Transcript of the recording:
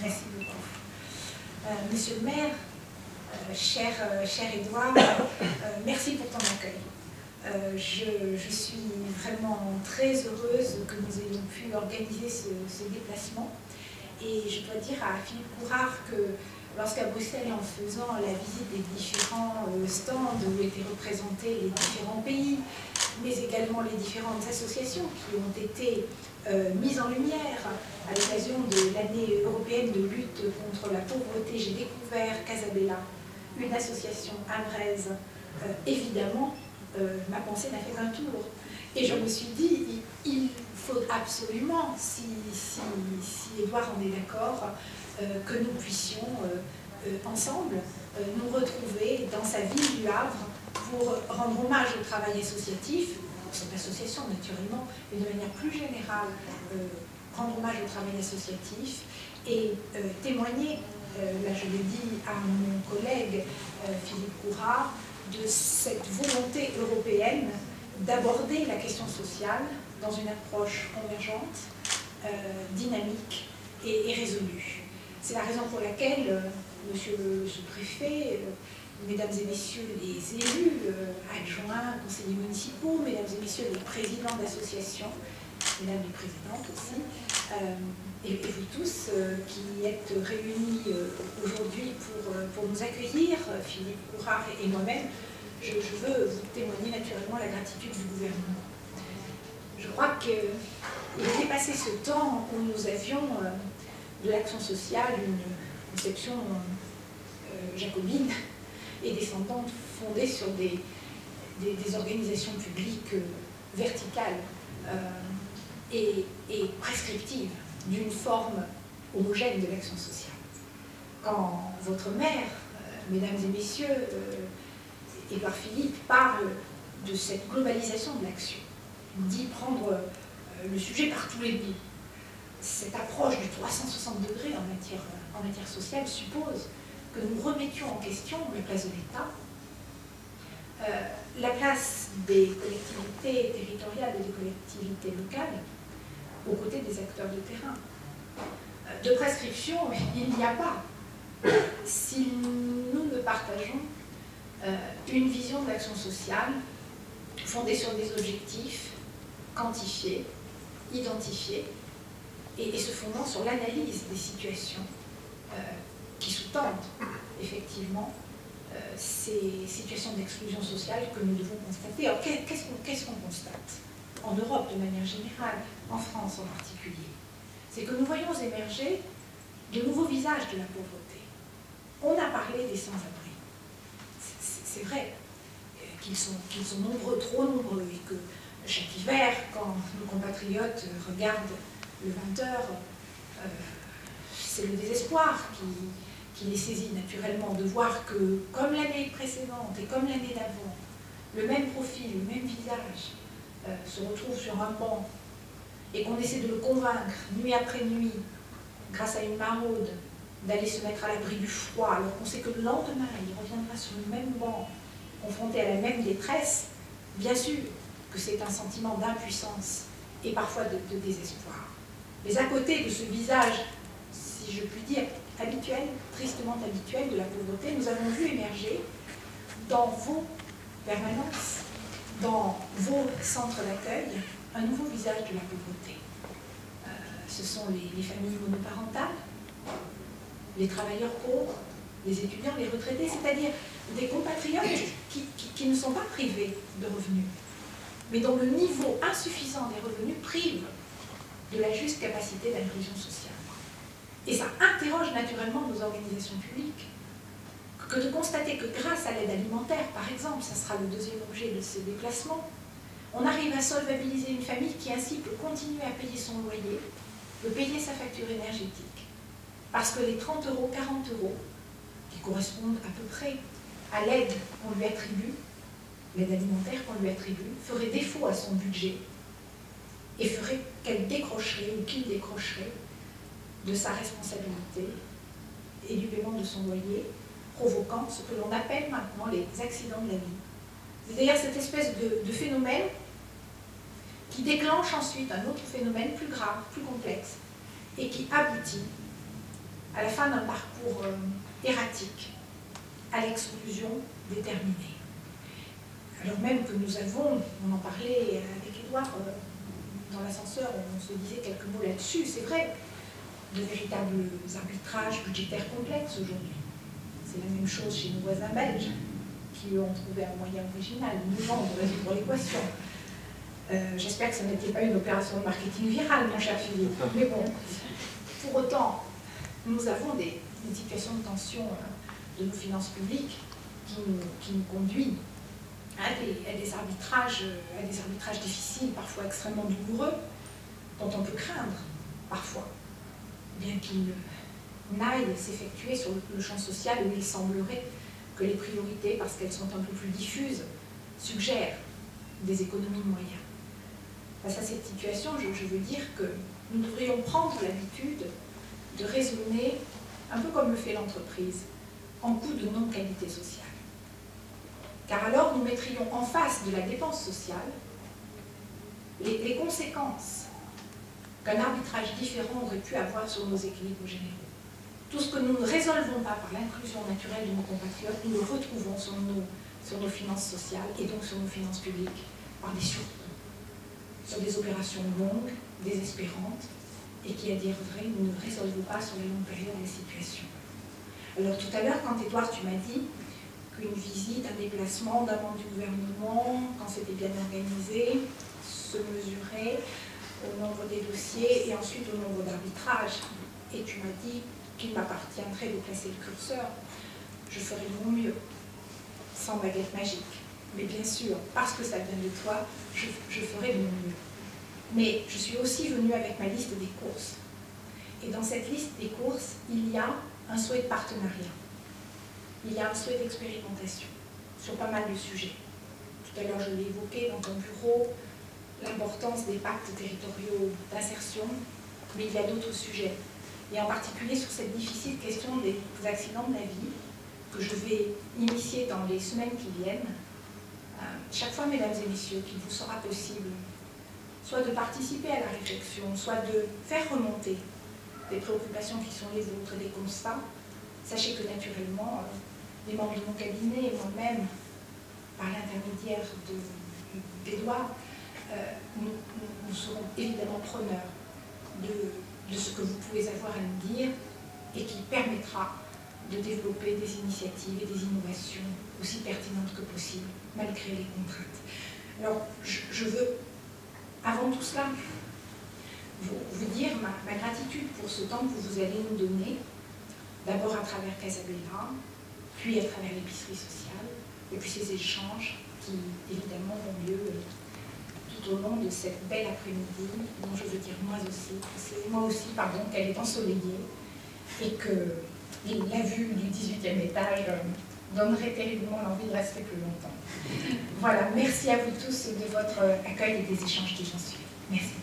Merci beaucoup. Monsieur le maire, cher Édouard, merci pour ton accueil. Je suis vraiment très heureuse que nous ayons pu organiser ce déplacement. Et je dois dire à Philippe Courard que lorsqu'à Bruxelles, en faisant la visite des différents stands où étaient représentés les différents pays, mais également les différentes associations qui ont été mises en lumière à l'occasion de l'année européenne de lutte contre la pauvreté, j'ai découvert Casabella, une association ambraise. Évidemment, ma pensée n'a fait qu'un tour. Et je me suis dit, il faut absolument, si Édouard en est d'accord, que nous puissions ensemble nous retrouver dans sa ville du Havre pour rendre hommage au travail associatif, pour cette association naturellement, mais de manière plus générale, rendre hommage au travail associatif et témoigner, là je l'ai dit à mon collègue Philippe Courard, de cette volonté européenne d'aborder la question sociale dans une approche convergente, dynamique et résolue. C'est la raison pour laquelle, monsieur le sous-préfet, mesdames et messieurs les élus, adjoints, conseillers municipaux, mesdames et messieurs les présidents d'associations, mesdames les présidentes aussi, et vous tous qui êtes réunis aujourd'hui pour nous accueillir, Philippe Courard et moi-même, je veux vous témoigner naturellement la gratitude du gouvernement. Je crois qu'il est dépassé ce temps où nous avions de l'action sociale une conception jacobine et descendante fondée sur des organisations publiques verticales et prescriptives d'une forme homogène de l'action sociale. Quand votre maire, mesdames et messieurs, Édouard Philippe parle de cette globalisation de l'action, il dit prendre le sujet par tous les bouts. Cette approche du 360 degrés en matière sociale suppose que nous remettions en question la place de l'État, la place des collectivités territoriales et des collectivités locales aux côtés des acteurs de terrain. De prescription, il n'y a pas. Si nous ne partageons une vision de l'action sociale fondée sur des objectifs quantifiés, identifiés, et se fondant sur l'analyse des situations qui sous-tendent effectivement ces situations d'exclusion sociale que nous devons constater. Alors qu'est-ce qu'on constate en Europe de manière générale, en France en particulier? C'est que nous voyons émerger de nouveaux visages de la pauvreté. On a parlé des sans-abri. C'est vrai qu'ils sont nombreux, trop nombreux, et que chaque hiver, quand nos compatriotes regardent le 20h, c'est le désespoir qui les saisit naturellement de voir que, comme l'année précédente et comme l'année d'avant, le même profil, le même visage se retrouve sur un banc et qu'on essaie de le convaincre nuit après nuit, grâce à une maraude, d'aller se mettre à l'abri du froid, alors qu'on sait que le lendemain, il reviendra sur le même banc, confronté à la même détresse. Bien sûr que c'est un sentiment d'impuissance et parfois de désespoir. Mais à côté de ce visage, si je puis dire, habituel, tristement habituel de la pauvreté, nous avons vu émerger dans vos permanences, dans vos centres d'accueil, un nouveau visage de la pauvreté. Ce sont les familles monoparentales, les travailleurs pauvres, les étudiants, les retraités, c'est-à-dire des compatriotes qui ne sont pas privés de revenus, mais dont le niveau insuffisant des revenus prive de la juste capacité d'inclusion sociale. Et ça interroge naturellement nos organisations publiques, que de constater que grâce à l'aide alimentaire, par exemple, ça sera le deuxième objet de ces déplacements, on arrive à solvabiliser une famille qui ainsi peut continuer à payer son loyer, peut payer sa facture énergétique, parce que les 30 €, 40 €, qui correspondent à peu près à l'aide qu'on lui attribue, l'aide alimentaire qu'on lui attribue, ferait défaut à son budget et ferait qu'elle décrocherait ou qu'il décrocherait de sa responsabilité et du paiement de son loyer, provoquant ce que l'on appelle maintenant les accidents de la vie. C'est-à-dire cette espèce de phénomène qui déclenche ensuite un autre phénomène plus grave, plus complexe, et qui aboutit à la fin d'un parcours erratique, à l'exclusion déterminée. Alors même que nous avons, on en parlait avec Édouard dans l'ascenseur, on se disait quelques mots là-dessus, c'est vrai, de véritables arbitrages budgétaires complexes aujourd'hui. C'est la même chose chez nos voisins belges, qui ont trouvé un moyen original de nous vendre pour l'équation. J'espère que ce n'était pas une opération de marketing virale, mon cher Philippe. Mais bon, pour autant, nous avons une situation de tension de nos finances publiques qui nous conduit à des arbitrages difficiles, parfois extrêmement douloureux, dont on peut craindre, parfois, bien qu'ils n'aillent s'effectuer sur le champ social où il semblerait que les priorités, parce qu'elles sont un peu plus diffuses, suggèrent des économies de moyens. Face à cette situation, je veux dire que nous devrions prendre l'habitude de raisonner, un peu comme le fait l'entreprise, en coût de non-qualité sociale. Car alors nous mettrions en face de la dépense sociale les conséquences qu'un arbitrage différent aurait pu avoir sur nos équilibres généraux. Tout ce que nous ne résolvons pas par l'inclusion naturelle de nos compatriotes, nous le retrouvons sur nos finances sociales et donc sur nos finances publiques par des surcoûts, sur des opérations longues, désespérantes, et qui, à dire vrai, ne résolvent pas sur les longues périodes les situations. Alors tout à l'heure, quand Édouard, tu m'as dit qu'une visite, un déplacement d'un membre du gouvernement, quand c'était bien organisé, se mesurait au nombre des dossiers et ensuite au nombre d'arbitrages. Et tu m'as dit qu'il m'appartiendrait de placer le curseur. Je ferai de mon mieux, sans baguette magique. Mais bien sûr, parce que ça vient de toi, je ferai de mon mieux. Mais je suis aussi venue avec ma liste des courses. Et dans cette liste des courses, il y a un souhait de partenariat. Il y a un souhait d'expérimentation sur pas mal de sujets. Tout à l'heure, je l'ai évoqué dans ton bureau, l'importance des pactes territoriaux d'insertion, mais il y a d'autres sujets. Et en particulier sur cette difficile question des accidents de la vie, que je vais initier dans les semaines qui viennent. Chaque fois, mesdames et messieurs, qu'il vous sera possible, soit de participer à la réflexion, soit de faire remonter des préoccupations qui sont les vôtres et des constats, sachez que naturellement, les membres de mon cabinet et moi-même, par l'intermédiaire d'Édouard, nous serons évidemment preneurs de ce que vous pouvez avoir à nous dire et qui permettra de développer des initiatives et des innovations aussi pertinentes que possible, malgré les contraintes. Alors, je veux, avant tout cela, vous dire ma gratitude pour ce temps que vous allez nous donner, d'abord à travers Casabella, puis à travers l'épicerie sociale, et puis ces échanges qui, évidemment, ont lieu tout au long de cette belle après-midi, dont je veux dire moi aussi, qu'elle est ensoleillée, et que la vue du 18e étage donnerait terriblement l'envie de rester plus longtemps. Voilà, merci à vous tous de votre accueil et des échanges qui j'en suis. Merci.